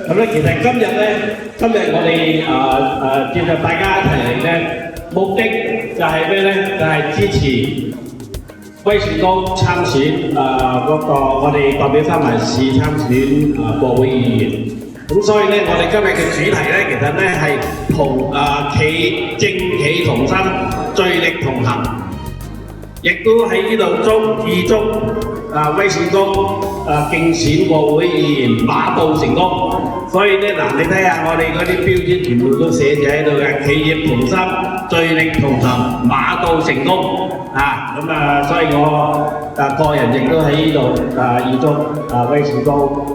咁咧，其實今日我哋接受大家一齊嚟咧，目的就係咩咧？就係支持威士高參選我哋代表三藩市參選國會議員。咁所以咧，我哋今日嘅主題咧，其實咧係同政企同心，聚力同行，亦都喺呢度預祝威士高競選國會議員馬到成功。所以咧嗱，你睇下我哋嗰啲標誌全部都寫住喺度嘅，企業同心，聚力同行，馬到成功啊！咁所以我個人亦都喺呢度預祝威士高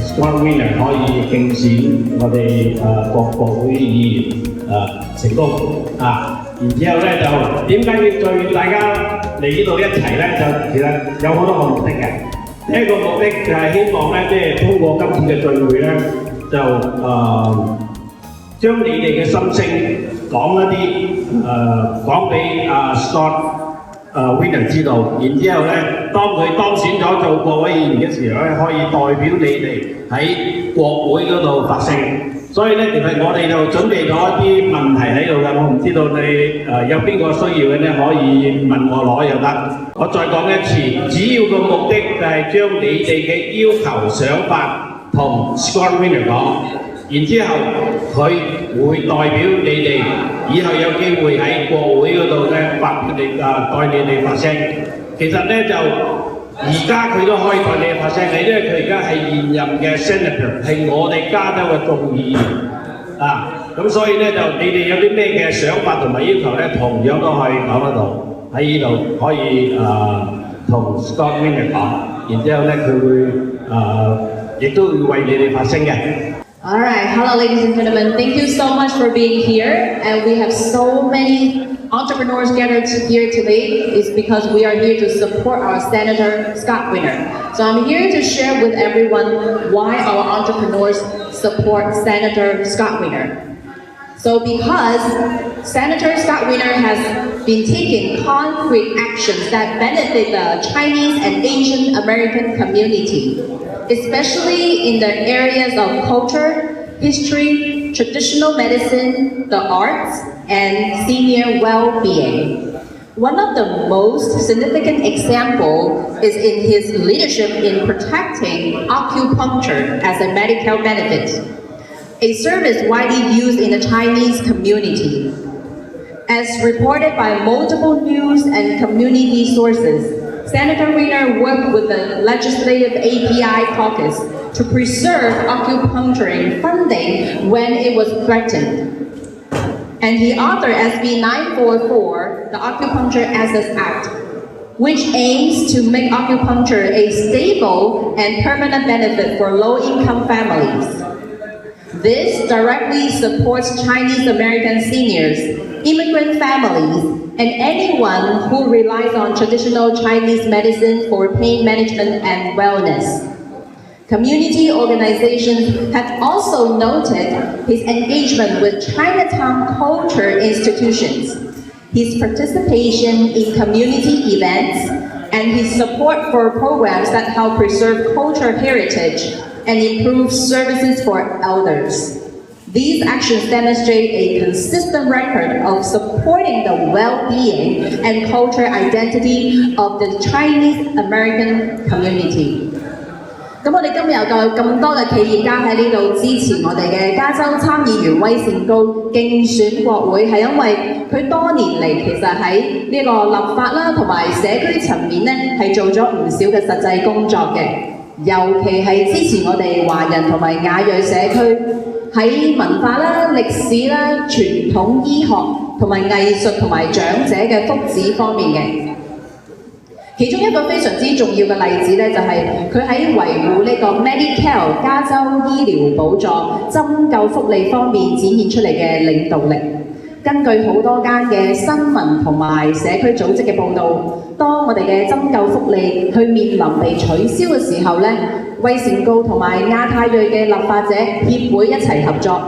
Scott Winner 可以競選我哋國會議員成功啊！然之後咧就點解要聚大家嚟呢度一齊咧？就其實有好多個目的嘅。第一個目的就係希望咧，即係通過今次嘅聚會咧，就將你哋嘅心聲講一啲講俾Scott Winner 知道，然之後咧，當佢當選咗做國會議員嘅時候咧，可以代表你哋喺國會嗰度發聲。所以咧，其實我哋就準備咗一啲問題喺度嘅，我唔知道你有邊個需要嘅咧，可以問我攞又得。我再講一次，主要個目的就係將你哋嘅要求想法同 Scott Winner 講，然之後佢會代表你哋以後有機會喺國會嗰度咧代你哋發聲。其實咧就而家佢都可以代你哋發聲嘅，因為佢而家係現任嘅 Senator， 係我哋加州嘅眾議員咁所以咧就你哋有啲咩嘅想法同埋要求咧，同樣都可以講得到。喺呢度可以同 Scott Winner 講，然之後咧佢會亦都會為你哋發聲嘅。All right, hello ladies and gentlemen, thank you so much for being here, and we have so many entrepreneurs gathered here today. It's because we are here to support our Senator Scott Winner. So I'm here to share with everyone why our entrepreneurs support Senator Scott Winner. So because Senator Scott Winner has been taking concrete actions that benefit the Chinese and Asian American community, especially in the areas of culture, history, traditional medicine, the arts, and senior well-being. One of the most significant examples is in his leadership in protecting acupuncture as a medical benefit, a service widely used in the Chinese community. As reported by multiple news and community sources, Senator Winner worked with the Legislative API Caucus to preserve acupuncture funding when it was threatened. And he authored SB 944, the Acupuncture Access Act, which aims to make acupuncture a stable and permanent benefit for low-income families. This directly supports Chinese American seniors, immigrant families, and anyone who relies on traditional Chinese medicine for pain management and wellness. Community organizations have also noted his engagement with Chinatown culture institutions, his participation in community events, and his support for programs that help preserve cultural heritage and improve services for elders. These actions demonstrate a consistent record of supporting the well-being and cultural identity of the Chinese American community. 咁我哋今日有咁多嘅企業家喺呢度支持我哋嘅加州參議員威善高競選國會，係因為佢多年嚟其實喺呢個立法啦同埋社區層面咧係做咗唔少嘅實際工作嘅，尤其係支持我哋華人同埋亞裔社區喺文化啦、歷史啦、傳統醫學同埋藝術同埋長者嘅福祉方面嘅。其中一個非常之重要嘅例子咧，就係佢喺維護呢個 Medicare 加州醫療補助針灸福利方面展現出嚟嘅領導力。根據好多間嘅新聞同埋社區組織嘅報導，當我哋嘅針灸福利去面臨被取消嘅時候咧，威善高同埋亞太裔嘅立法者協會一齊合作，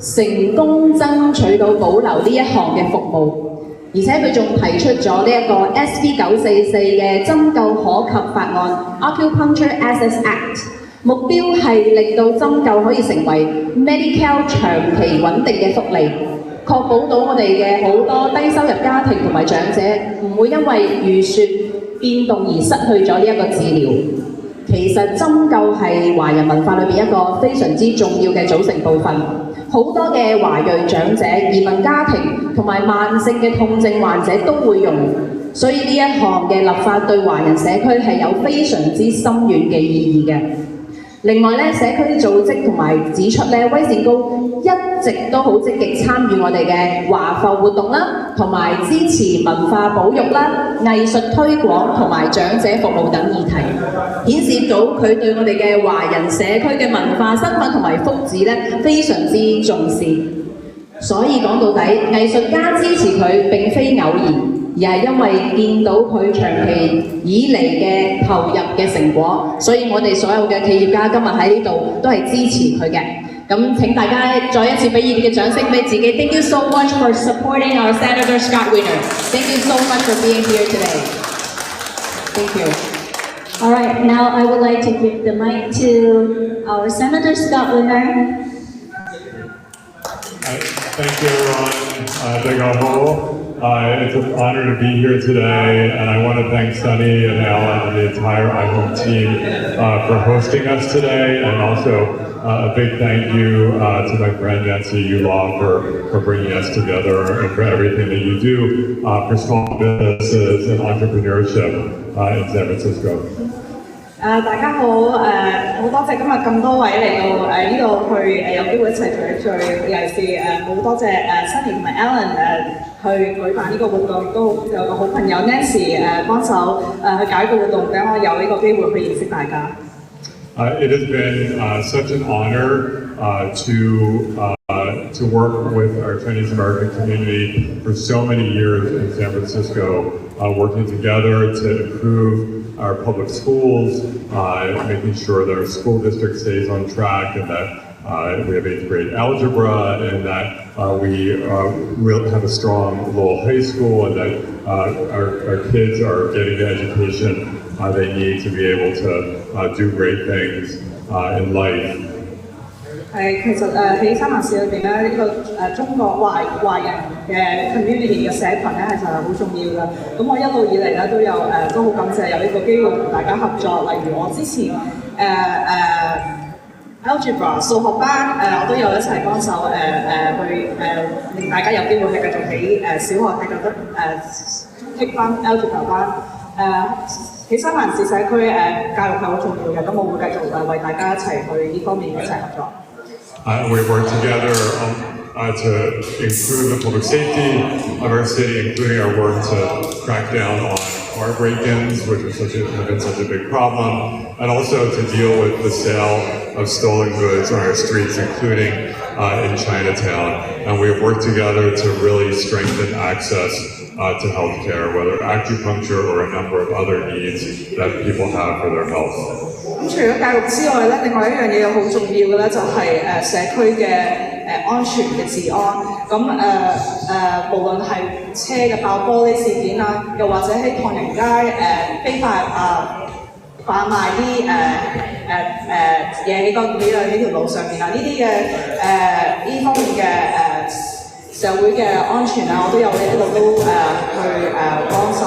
成功爭取到保留呢一項嘅服務。而且佢仲提出咗呢一個 SB 944嘅針灸可及法案 Acupuncture Access Act，目標係令到針灸可以成為 Medicare 長期穩定嘅福利，確保到我哋嘅好多低收入家庭同埋長者唔會因為預算變動而失去咗呢一個治療。其實針灸係華人文化裏邊一個非常之重要嘅組成部分，好多嘅華裔長者、移民家庭同埋慢性嘅痛症患者都會用，所以呢一項嘅立法對華人社區係有非常之深遠嘅意義嘅。另外咧，社區組織同埋指出咧，威善高一直都好積極參與我哋嘅華埠活動啦，同埋支持文化保育啦、藝術推廣同埋長者服務等議題，顯示到佢對我哋嘅華人社區嘅文化身份同埋福祉咧非常之重視。所以講到底，藝術家支持佢並非偶然，而係因為見到佢長期以嚟嘅投入嘅成果，所以我哋所有嘅企業家今日喺呢度都係支持佢嘅。咁請大家再一次俾熱烈嘅掌聲俾自己。Thank you so much for supporting our Senator Scott Wiener. Thank you so much for being here today. Thank you. All right, now I would like to give the mic to our Senator Scott Wiener. Thank you, everyone. It's an honor to be here today, and I want to thank Sunny and Alan and the entire iHome team for hosting us today, and also a big thank you to my friend Nancy Yulaw for bringing us together and for everything that you do for small businesses and entrepreneurship in San Francisco. 大家好，好多謝今日咁多位嚟到呢度去有機會一齊聚一聚，尤其是好多謝Sunny同埋 Alan 去舉辦呢個活動，都有個好朋友 Nancy 幫手去搞呢個活動，俾我有呢個機會去認識大家。It has been such an honor to work with our Chinese American community for so many years in San Francisco, working together to improve our public schools, making sure that our school district stays on track and that we have 8th grade algebra and that we will have a strong Lowell High School and that our kids are getting the education they need to be able to do great things in life. 其實喺三藩市裏邊咧，呢個中國華人嘅 community 嘅社群咧，其實係好重要嘅。咁我一路以嚟咧都好感謝有呢個機會同大家合作。例如我之前algebra 數學班我都有一齊幫手去令大家有機會係繼續喺小學係覺得take 翻 algebra 班。喺三藩市社區教育係好重要嘅，咁我會繼續為大家一齊去呢方面一齊合作。We work together to improve the public safety of our city, including our work to crack down on car break-ins, which have been such a big problem, and also to deal with the sale of stolen goods on our streets, including in Chinatown. And we have worked together to really strengthen access to healthcare, whether acupuncture or a number of other needs that people have for their health. 咁除咗教育之外咧，另外一樣嘢好重要嘅咧，就係社區嘅安全嘅治安。咁無論係車嘅爆玻璃事件啊，又或者喺唐人街非法販賣啲嘢喺條路上面啊，呢啲嘅呢方面嘅社會嘅安全啊，我都有一路都去幫手。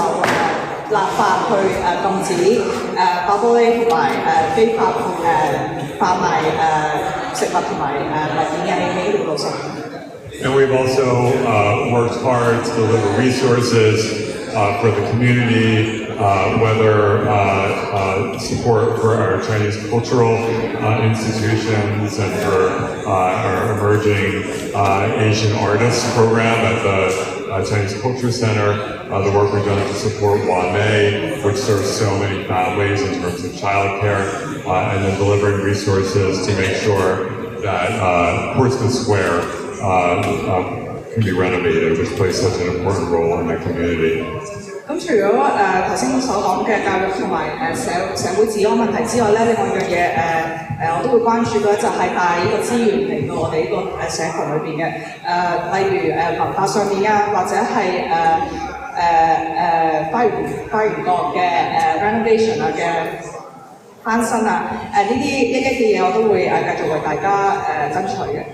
立法去禁止爆玻璃同埋非法販賣食物同埋物件嘅喺呢條路上。And we've also worked hard to deliver resources for the community, whether support for our Chinese cultural institutions and for our emerging Asian artists program at the Chinese Culture Center, the work we've done to support Wanmei, which serves so many families in terms of childcare, and then delivering resources to make sure that Portsmouth Square can be renovated, which plays such an important role in the community. 咁除咗頭先所講嘅教育同埋社會治安問題之外咧，另外一樣嘢我都會關注嘅就係帶呢個資源嚟到我哋呢個社群裏邊嘅例如文化上面啊，或者係花園角嘅renovation 啊嘅翻身啊，呢啲一嘅嘢我都會繼續為大家爭取嘅。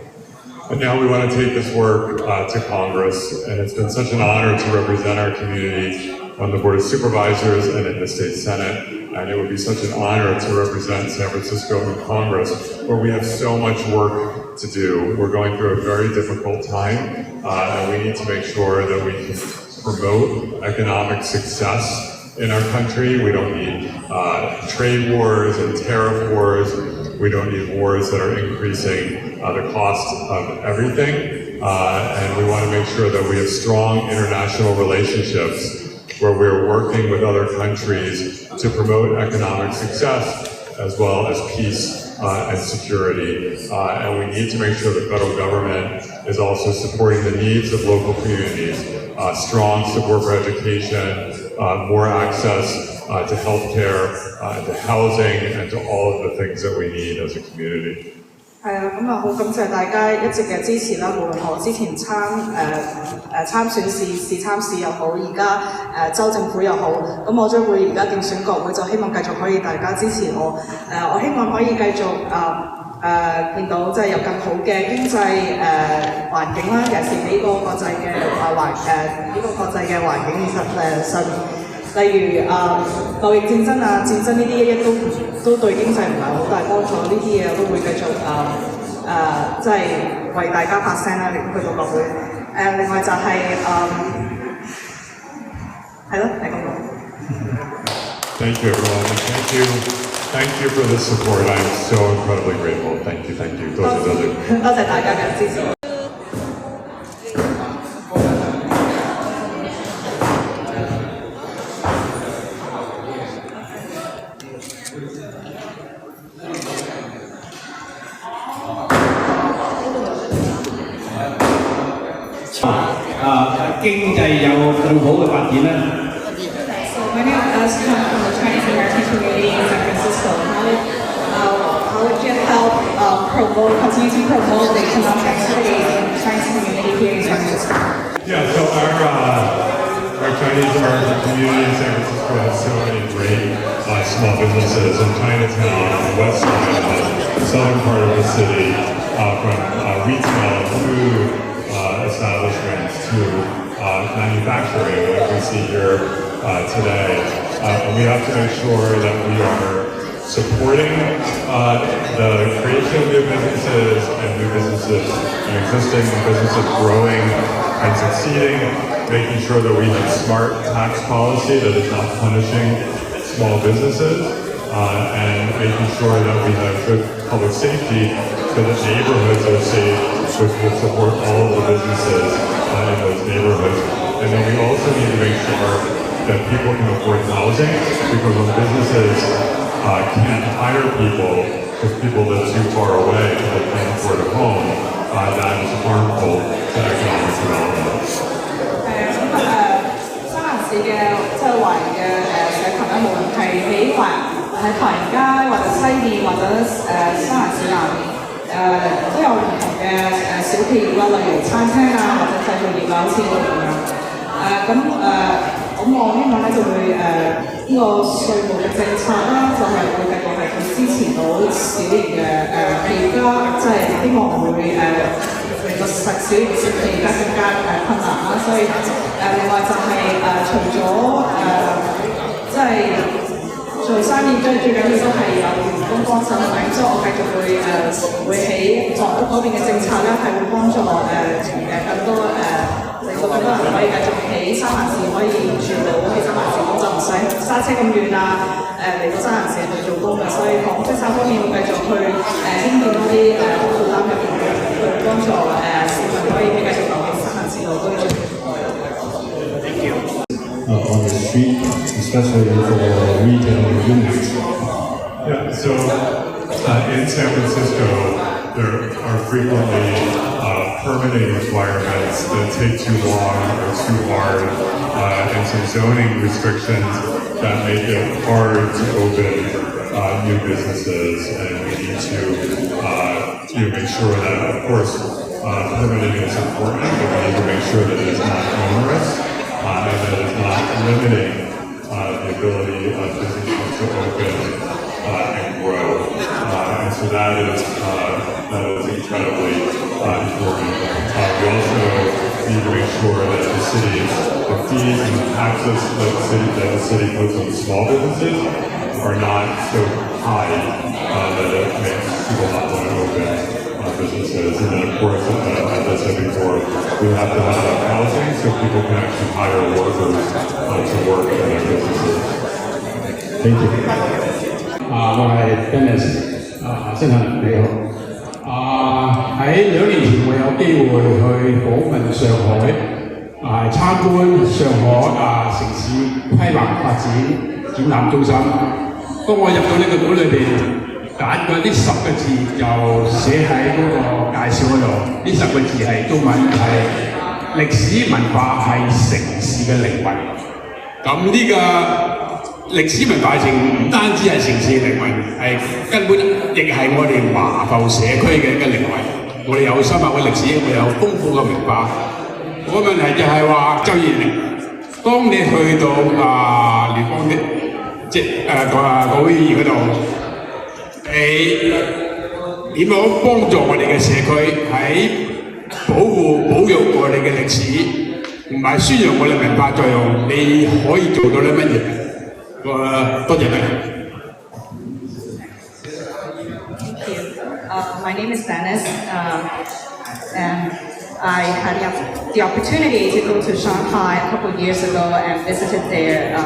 And now we want to take this work to Congress, and it's been such an honor to represent our community on the Board of Supervisors and in the State Senate, and it would be such an honor to represent San Francisco in Congress, where we have so much work to do. We're going through a very difficult time, and we need to make sure that we can promote economic success in our country. We don't need trade wars and tariff wars. We don't need wars that are increasing the cost of everything. And we want to make sure that we have strong international relationships where we're working with other countries to promote economic success as well as peace and security. And we need to make sure the federal government is also supporting the needs of local communities, strong support for education, more access to healthcare, to housing, and to all of the things that we need as a community. 係啊，咁好感謝大家一直嘅支持啦。無論我之前參選市參市又好，而家州政府又好，咁我將會而家競選國會，就希望繼續可以大家支持我。我希望可以繼續見到即係有更好嘅經濟環境啦，尤其是呢個國際嘅環境上面。例如貿易戰爭啊、戰爭呢啲一都對經濟唔係好大幫助，呢啲嘢我都會繼續即係為大家發聲啦，去到國會。另外就係係咯，係咁講。Thank you everyone. Thank you for the support. I'm so incredibly grateful. Thank you. 多謝大家嘅支持。經濟有更好嘅發展啦。So many of us come from the Chinese American community in San Francisco. How would you help continue to promote the economic activity in the Chinese community here in San Francisco? Yeah, so our Chinese American community in San Francisco has so many great small businesses in Chinatown, on the west side, the southern part of the city, from retail, food establishments to manufacturing, like we see here today. And we have to make sure that we are supporting the creation of new businesses and existing businesses growing and succeeding, making sure that we have smart tax policy that is not punishing small businesses, and making sure that we have good public safety so that neighborhoods are safe, which will support all of the businesses in those neighborhoods. And then we also need to make sure that people can afford housing, because when businesses can't hire people because people live too far away and they can't afford a home, that is harmful to economic development. 新南市嘅即係華人嘅社群咧，無論係喺唐人街或者西面或者新南市南面，都有唔同嘅小企業啦，例如餐廳啊或者製造業啊，好似呢度咁樣。咁我希望咧就會呢個稅務嘅政策啦，就係會繼續係支持到小型嘅企業家，即係希望會令到小型嘅企業家更加困難啦。所以另外就係除咗即係做生意，最緊要都係有員工幫手，係所以我繼續會喺房屋嗰邊嘅政策咧，係會幫助更多令到更多人可以繼續喺三藩市可以住到喺三藩市，咁就唔使揸車咁遠啊嚟到三藩市去做工嘅，所以房屋政策方面會繼續去興建多啲高負擔嘅房屋，去幫助市民可以繼續留喺三藩市度居住。On the street, especially for retail units. Yeah, so in San Francisco, there are frequently permitting requirements that take too long or too hard, and some zoning restrictions that make it hard to open new businesses. And we need to make sure that, of course, permitting is important, but we need to make sure that it is not onerous. And that is not limiting the ability of businesses to open and grow. And so that is incredibly important. We also need to make sure that the fees and the taxes that the city puts on small businesses are not so high that it makes people not want to open businesses. And then of course, as I said before, we have to have enough housing so people can actually hire workers to work in their businesses. Thank you. 我係 Dennis， 新恒你好。喺2年前我有機會去訪問上海，參觀上海城市規劃發展展覽中心。當我入到呢個館裏邊，揀嗰啲10個字就寫喺嗰個介紹嗰度。呢10個字係中文，係歷史文化係城市嘅靈魂。咁呢個歷史文化性唔單止係城市嘅靈魂，係根本亦係我哋華埠社區嘅一個靈魂。我哋有深厚嘅歷史，我哋有豐富嘅文化。個問題就係話，周燕玲，當你去到聯邦的個會議嗰度，你點樣幫助我哋嘅社區喺保育我哋嘅歷史，同埋宣揚我哋文化作用？你可以做到啲乜嘢？多謝你。Thank you. My name is Dennis, and I had the opportunity to go to Shanghai a couple of years ago and visited their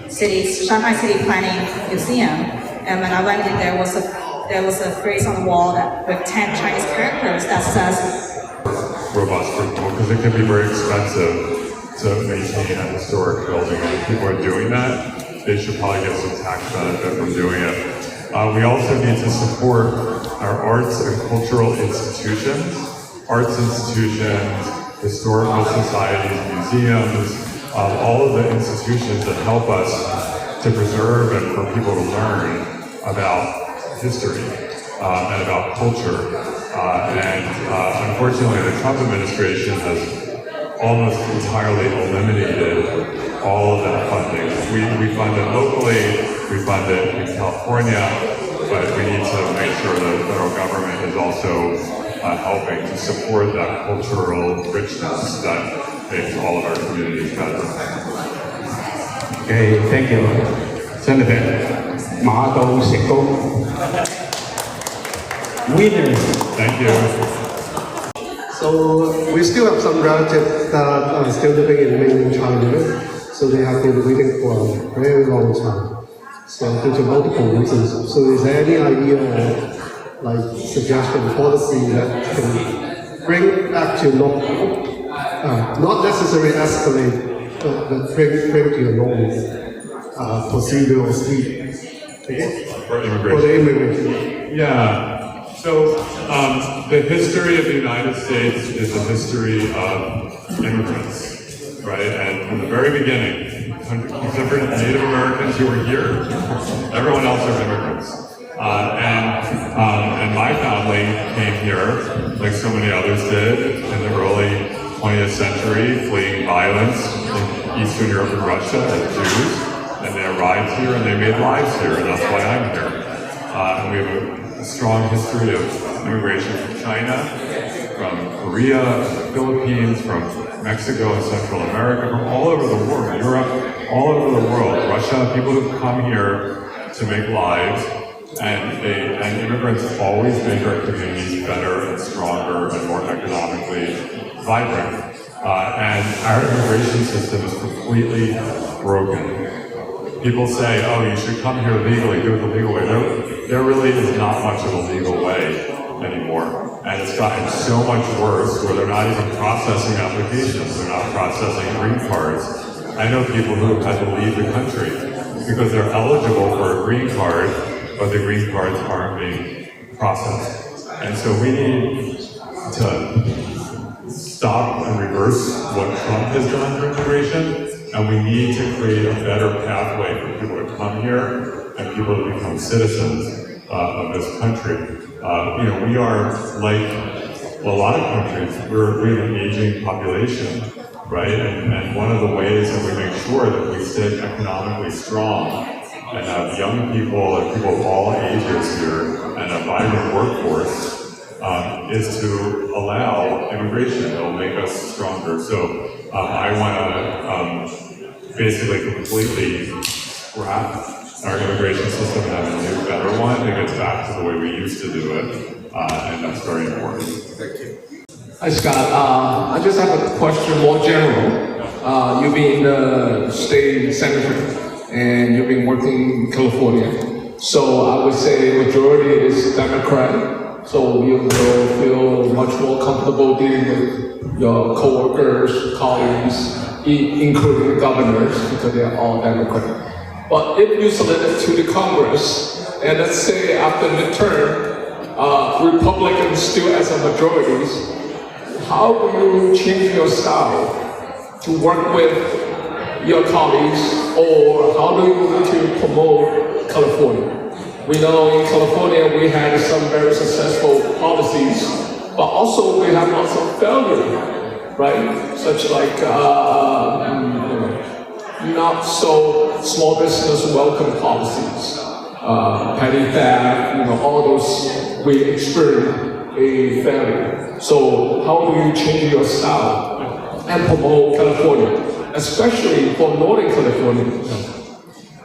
Shanghai City Planning Museum. And when I went in, there was a phrase on the wall with 10 Chinese characters that says, robust for people, because it can be very expensive to maintain a historic building. And if people are doing that, they should probably get some tax benefit from doing it. We also need to support our arts and cultural institutions, historical societies, museums, all of the institutions that help us to preserve and for people to learn about history and about culture. Unfortunately, the Trump administration has almost entirely eliminated all of that funding. We fund it locally, we fund it in California, but we need to make sure that the federal government is also helping to support that cultural richness that makes all of our communities better. Okay, thank you, Senator. 馬到成功。Winners. Thank you. So we still have some relatives that are still living in mainland China, so they have been waiting for a very long time. So due to multiple reasons. So is there any idea or like suggestion, policy that can bring back to normal, not necessarily escalate, but bring to a normal procedure or speed? Okay? For immigration. For the immigration. Yeah. So the history of the United States is a history of immigrants, right? And from the very beginning, except for Native Americans who were here, everyone else are immigrants. And my family came here, like so many others did, in the early 20th century, fleeing violence in Eastern Europe and Russia as Jews. And they arrived here and they made lives here, and that's why I'm here. And we have a strong history of immigration from China, from Korea, the Philippines, from Mexico and Central America, from all over the world, Europe, all over the world, Russia, people who come here to make lives, and immigrants always make our communities better and stronger and more economically vibrant. And our immigration system is completely broken. People say, oh, you should come here legally, do it the legal way. There really is not much of a legal way anymore. And it's gotten so much worse where they're not even processing applications, they're not processing green cards. I know people who have had to leave the country because they're eligible for a green card, but the green cards aren't being processed. And so we need to stop and reverse what Trump has done for immigration. And we need to create a better pathway for people to come here and people to become citizens of this country. We are like a lot of countries. We have an aging population, right? And one of the ways that we make sure that we stay economically strong and have young people and people of all ages here and a vibrant workforce is to allow immigration. It'll make us stronger. So I want to basically completely scrap our immigration system and have a new, better one that gets back to the way we used to do it, and that's very important. Thank you. Hi Scott, I just have a question more general. You've been the state senator and you've been working in California. So I would say majority is Democrat. So you will feel much more comfortable dealing with your co-workers, colleagues, including governors, because they're all Democrat. But if you select it to the Congress, and let's say after midterm, Republicans still as a majority, how will you change your style to work with your colleagues, or how do you need to promote California? We know in California we had some very successful policies, but also we have lots of failure, right? Such like not so small business welcome policies, petty theft, all those we experienced a failure. So how do you change your style and promote California, especially for Northern California?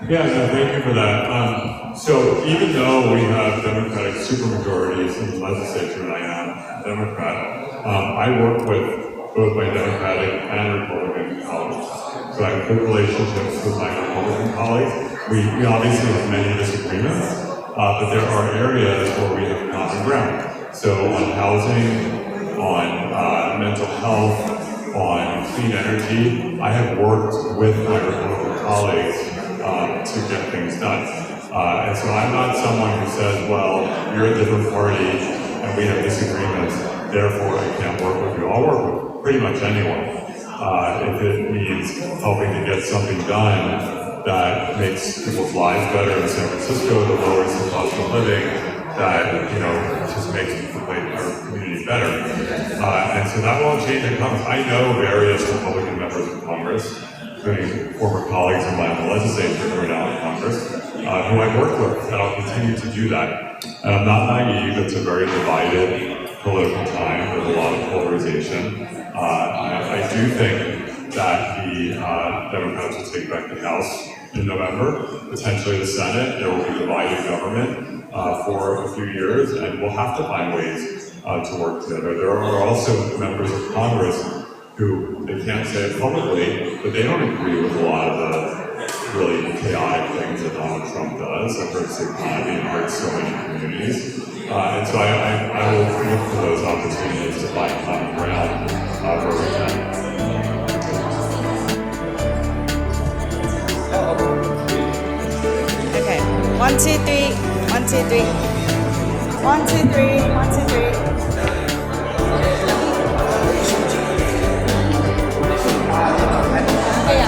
Yeah, no, thank you for that. So even though we have Democratic supermajorities in the legislature, and I am a Democrat, I work with both my Democratic and Republican colleagues. So I have good relationships with my Republican colleagues. We obviously have many disagreements, but there are areas where we have common ground. So on housing, on mental health, on clean energy, I have worked with my Republican colleagues to get things done. And so I'm not someone who says, well, you're a different party and we have disagreements, therefore I can't work with you. I'll work with pretty much anyone. If it means helping to get something done that makes people's lives better in San Francisco, that lowers the cost of living, that just makes our community better. And so that won't change in Congress. I know various Republican members of Congress, including former colleagues of mine in the legislature who are now in Congress, who I've worked with, and I'll continue to do that. And I'm not naive, it's a very divided political time, there's a lot of polarization. I do think that the Democrats will take back the House in November, potentially the Senate. There will be divided government for a few years, and we'll have to find ways to work together. There are also members of Congress who, they can't say it publicly, but they don't agree with a lot of the really chaotic things that Donald Trump does. It hurts the economy and hurts so many communities. And so I will look for those opportunities to find common ground where we can. Okay, 1, 2, 3, 1, 2, 3. 1, 2, 3, 1, 2, 3. Okay,